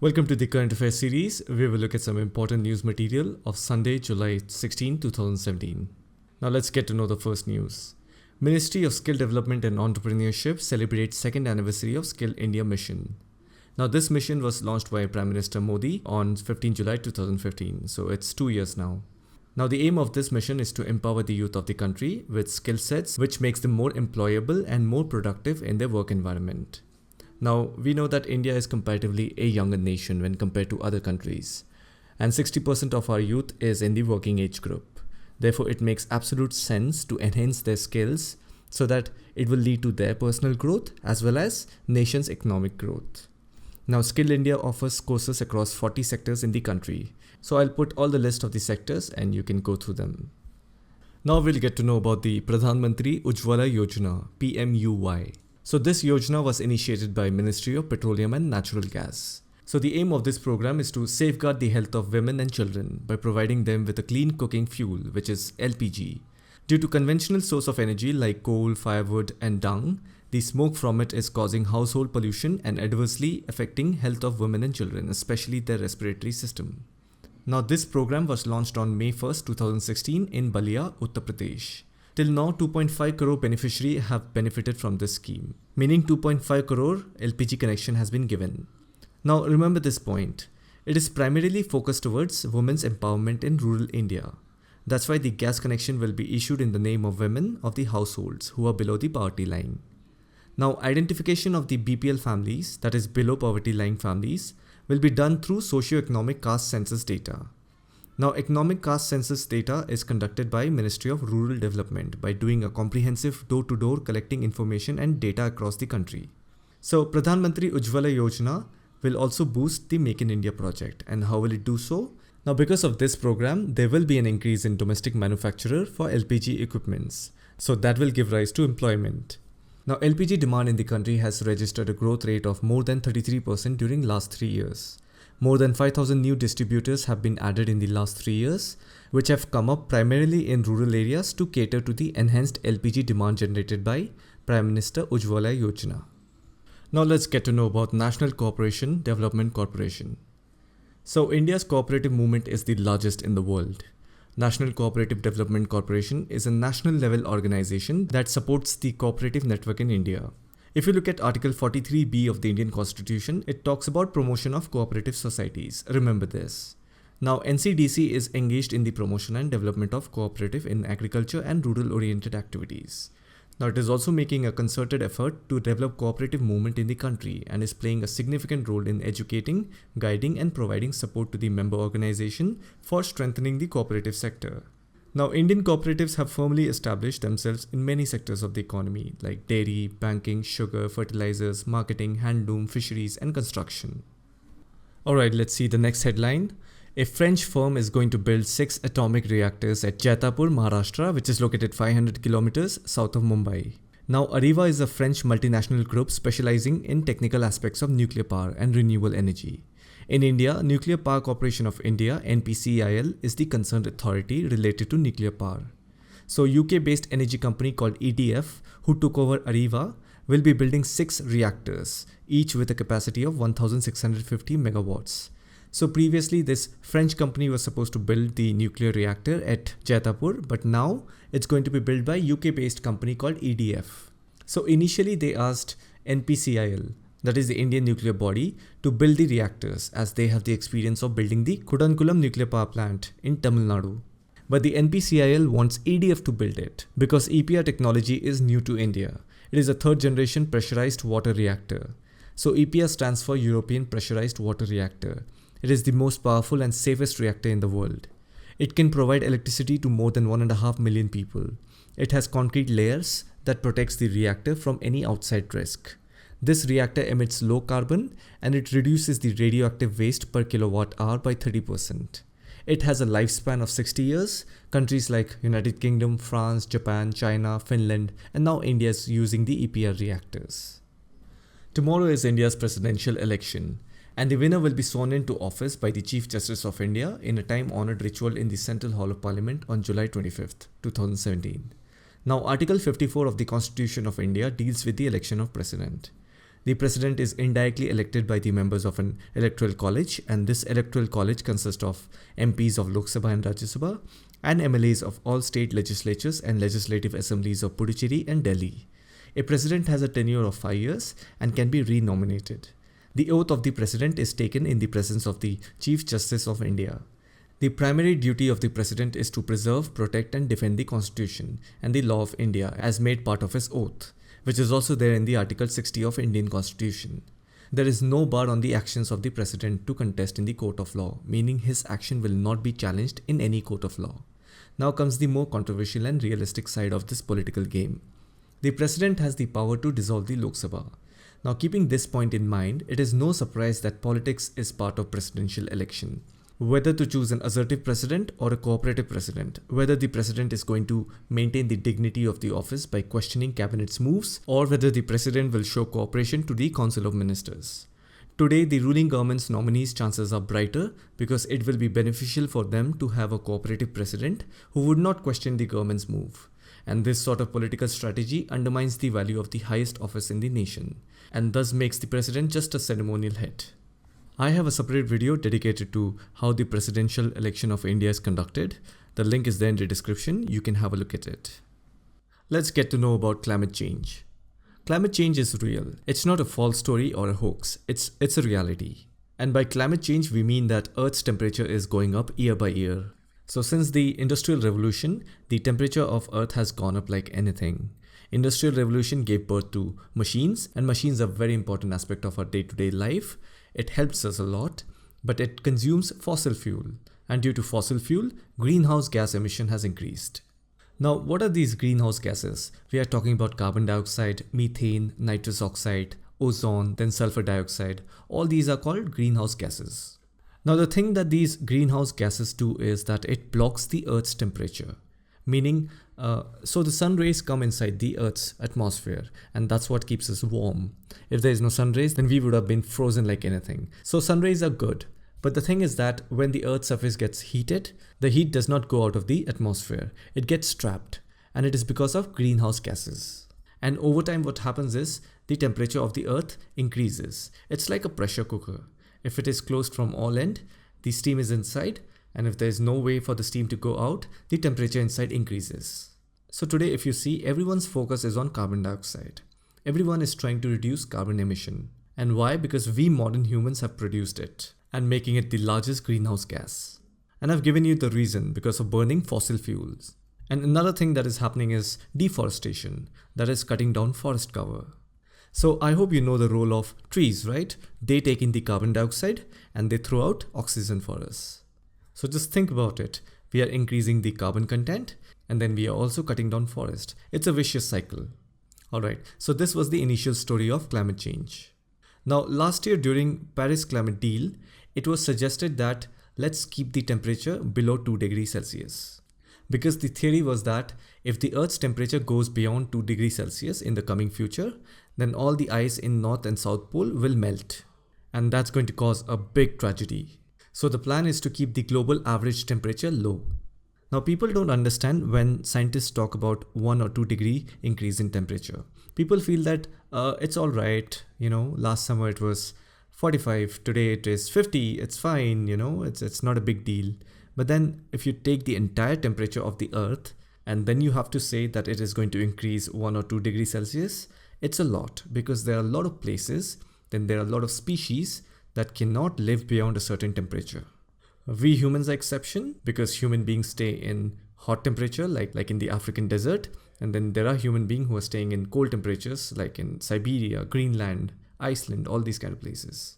Welcome to the Current Affairs series, where we look at some important news material of Sunday, July 16, 2017. Now let's get to know the first news. Ministry of Skill Development and Entrepreneurship celebrates second anniversary of Skill India mission. Now this mission was launched by Prime Minister Modi on 15 July 2015, so it's 2 years now. Now the aim of this mission is to empower the youth of the country with skill sets which makes them more employable and more productive in their work environment. Now, we know that India is comparatively a younger nation when compared to other countries, and 60% of our youth is in the working age group. Therefore, it makes absolute sense to enhance their skills so that it will lead to their personal growth as well as nation's economic growth. Now, Skill India offers courses across 40 sectors in the country. So I'll put all the list of the sectors and you can go through them. Now we'll get to know about the Pradhan Mantri Ujjwala Yojana, PMUY. So this Yojana was initiated by Ministry of Petroleum and Natural Gas. So the aim of this program is to safeguard the health of women and children by providing them with a clean cooking fuel, which is LPG. Due to conventional source of energy like coal, firewood and dung, the smoke from it is causing household pollution and adversely affecting health of women and children, especially their respiratory system. Now this program was launched on May 1st, 2016 in Balia, Uttar Pradesh. Till now, 2.5 crore beneficiaries have benefited from this scheme, meaning 2.5 crore LPG connection has been given. Now remember this point, it is primarily focused towards women's empowerment in rural India. That's why the gas connection will be issued in the name of women of the households who are below the poverty line. Now identification of the BPL families, that is below poverty line families, will be done through socio-economic caste census data. Now, economic caste census data is conducted by Ministry of Rural Development by doing a comprehensive door-to-door collecting information and data across the country. So, Pradhan Mantri Ujjwala Yojana will also boost the Make in India project. And how will it do so? Now, because of this program, there will be an increase in domestic manufacturer for LPG equipments. So, that will give rise to employment. Now, LPG demand in the country has registered a growth rate of more than 33% during last 3 years. More than 5,000 new distributors have been added in the last 3 years, which have come up primarily in rural areas to cater to the enhanced LPG demand generated by Prime Minister Ujjwala Yojana. Now let's get to know about National Cooperation Development Corporation. So India's cooperative movement is the largest in the world. National Cooperative Development Corporation is a national level organization that supports the cooperative network in India. If you look at Article 43B of the Indian Constitution, it talks about promotion of cooperative societies. Remember this. Now, NCDC is engaged in the promotion and development of cooperative in agriculture and rural-oriented activities. Now, it is also making a concerted effort to develop cooperative movement in the country and is playing a significant role in educating, guiding and providing support to the member organization for strengthening the cooperative sector. Now, Indian cooperatives have firmly established themselves in many sectors of the economy like dairy, banking, sugar, fertilizers, marketing, handloom, fisheries and construction. Alright, let's see the next headline. A French firm is going to build 6 atomic reactors at Jaitapur, Maharashtra, which is located 500 kilometers south of Mumbai. Now, Areva is a French multinational group specializing in technical aspects of nuclear power and renewable energy. In India, Nuclear Power Corporation of India (NPCIL) is the concerned authority related to nuclear power. So UK-based energy company called EDF, who took over Areva, will be building 6 reactors, each with a capacity of 1650 megawatts. So previously this French company was supposed to build the nuclear reactor at Jaitapur, but now it's going to be built by UK-based company called EDF. So initially they asked NPCIL, that is the Indian nuclear body, to build the reactors as they have the experience of building the Kudankulam nuclear power plant in Tamil Nadu. But the NPCIL wants EDF to build it because EPR technology is new to India. It is a 3rd generation pressurized water reactor. So EPR stands for European Pressurized Water Reactor. It is the most powerful and safest reactor in the world. It can provide electricity to more than 1.5 million people. It has concrete layers that protects the reactor from any outside risk. This reactor emits low carbon and it reduces the radioactive waste per kilowatt hour by 30%. It has a lifespan of 60 years. Countries like United Kingdom, France, Japan, China, Finland, and now India is using the EPR reactors. Tomorrow is India's presidential election, and the winner will be sworn into office by the Chief Justice of India in a time-honoured ritual in the Central Hall of Parliament on July 25th, 2017. Now, Article 54 of the Constitution of India deals with the election of president. The president is indirectly elected by the members of an electoral college, and this electoral college consists of MPs of Lok Sabha and Rajya Sabha and MLAs of all state legislatures and legislative assemblies of Puducherry and Delhi. A president has a tenure of 5 years and can be re-nominated. The oath of the president is taken in the presence of the Chief Justice of India. The primary duty of the president is to preserve, protect and defend the constitution and the law of India as made part of his oath, which is also there in the Article 60 of Indian Constitution. There is no bar on the actions of the president to contest in the court of law, meaning his action will not be challenged in any court of law. Now comes the more controversial and realistic side of this political game. The president has the power to dissolve the Lok Sabha. Now, keeping this point in mind, it is no surprise that politics is part of presidential election. Whether to choose an assertive president or a cooperative president, whether the president is going to maintain the dignity of the office by questioning cabinet's moves, or whether the president will show cooperation to the Council of Ministers. Today, the ruling government's nominees' chances are brighter because it will be beneficial for them to have a cooperative president who would not question the government's move. And this sort of political strategy undermines the value of the highest office in the nation, and thus makes the president just a ceremonial head. I have a separate video dedicated to how the presidential election of India is conducted. The link is there in the description, you can have a look at it. Let's get to know about climate change. Climate change is real. It's not a false story or a hoax, it's a reality. And by climate change, we mean that Earth's temperature is going up year by year. So since the Industrial Revolution, the temperature of Earth has gone up like anything. Industrial Revolution gave birth to machines, and machines are a very important aspect of our day-to-day life. It helps us a lot, but it consumes fossil fuel. And due to fossil fuel, greenhouse gas emission has increased. Now, what are these greenhouse gases? We are talking about carbon dioxide, methane, nitrous oxide, ozone, then sulfur dioxide. All these are called greenhouse gases. Now, the thing that these greenhouse gases do is that it blocks the Earth's temperature. Meaning, so the sun rays come inside the Earth's atmosphere, and that's what keeps us warm. If there is no sun rays, then we would have been frozen like anything. So sun rays are good. But the thing is that when the Earth's surface gets heated, the heat does not go out of the atmosphere. It gets trapped, and it is because of greenhouse gases. And over time, what happens is the temperature of the Earth increases. It's like a pressure cooker. If it is closed from all ends, the steam is inside, and if there is no way for the steam to go out, the temperature inside increases. So today, if you see, everyone's focus is on carbon dioxide. Everyone is trying to reduce carbon emission. And why? Because we modern humans have produced it and making it the largest greenhouse gas. And I've given you the reason, because of burning fossil fuels. And another thing that is happening is deforestation, that is cutting down forest cover. So I hope you know the role of trees, right? They take in the carbon dioxide and they throw out oxygen for us. So just think about it. We are increasing the carbon content and then we are also cutting down forest. It's a vicious cycle. Alright, so this was the initial story of climate change. Now last year during Paris Climate Deal, it was suggested that let's keep the temperature below 2 degrees Celsius. Because the theory was that if the Earth's temperature goes beyond 2 degrees Celsius in the coming future, then all the ice in North and South Pole will melt. And that's going to cause a big tragedy. So the plan is to keep the global average temperature low. Now people don't understand when scientists talk about 1 or 2 degree increase in temperature. People feel that it's alright, last summer it was 45, today it is 50, it's fine, it's not a big deal. But then if you take the entire temperature of the Earth and then you have to say that it is going to increase 1 or 2 degrees Celsius, it's a lot, because there are a lot of places, then there are a lot of species that cannot live beyond a certain temperature. We humans are exception because human beings stay in hot temperature like in the African desert, and then there are human beings who are staying in cold temperatures like in Siberia, Greenland, Iceland, all these kind of places.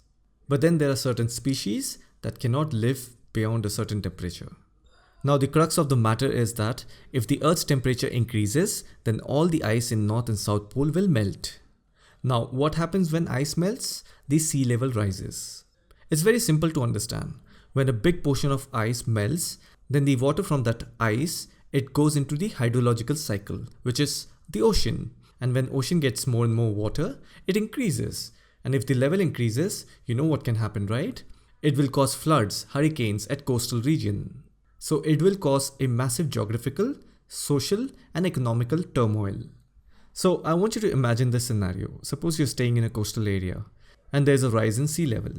But then there are certain species that cannot live beyond a certain temperature. Now the crux of the matter is that if the Earth's temperature increases, then all the ice in North and South Pole will melt. Now what happens when ice melts? The sea level rises. It's very simple to understand. When a big portion of ice melts, then the water from that ice, it goes into the hydrological cycle, which is the ocean. And when ocean gets more and more water, it increases. And if the level increases, you know what can happen, right? It will cause floods, hurricanes at coastal region. So it will cause a massive geographical, social and economical turmoil. So I want you to imagine this scenario. Suppose you're staying in a coastal area and there's a rise in sea level.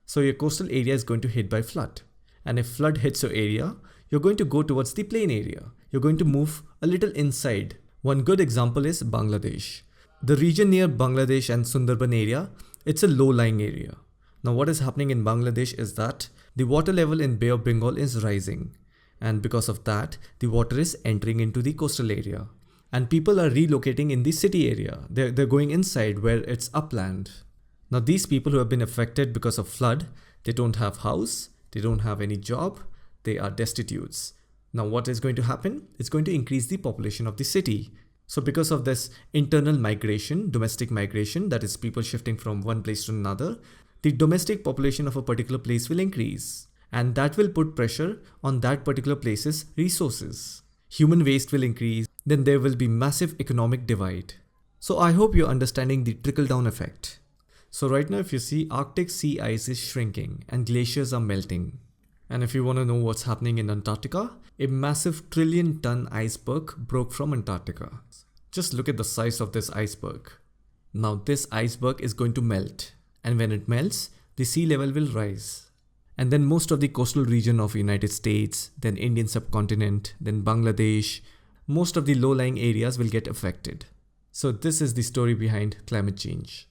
So your coastal area is going to hit by flood. And if flood hits your area, you're going to go towards the plain area. You're going to move a little inside. One good example is Bangladesh. The region near Bangladesh and Sundarban area, it's a low-lying area. Now what is happening in Bangladesh is that the water level in Bay of Bengal is rising. And because of that, the water is entering into the coastal area. And people are relocating in the city area. They're going inside where it's upland. Now these people who have been affected because of flood, they don't have house, they don't have any job, they are destitutes. Now what is going to happen? It's going to increase the population of the city. So because of this internal migration, domestic migration, that is people shifting from one place to another, the domestic population of a particular place will increase. And that will put pressure on that particular place's resources. Human waste will increase, then there will be massive economic divide. So I hope you're understanding the trickle-down effect. So right now if you see, Arctic sea ice is shrinking and glaciers are melting. And if you want to know what's happening in Antarctica, a massive trillion-ton iceberg broke from Antarctica. Just look at the size of this iceberg. Now this iceberg is going to melt, and when it melts, the sea level will rise. And then most of the coastal region of United States, then Indian subcontinent, then Bangladesh, most of the low-lying areas will get affected. So this is the story behind climate change.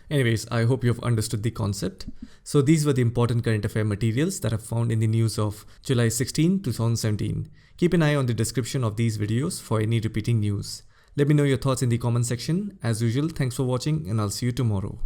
Anyways, I hope you have understood the concept. So these were the important current affair materials that I found in the news of July 16, 2017. Keep an eye on the description of these videos for any repeating news. Let me know your thoughts in the comment section. As usual, thanks for watching and I'll see you tomorrow.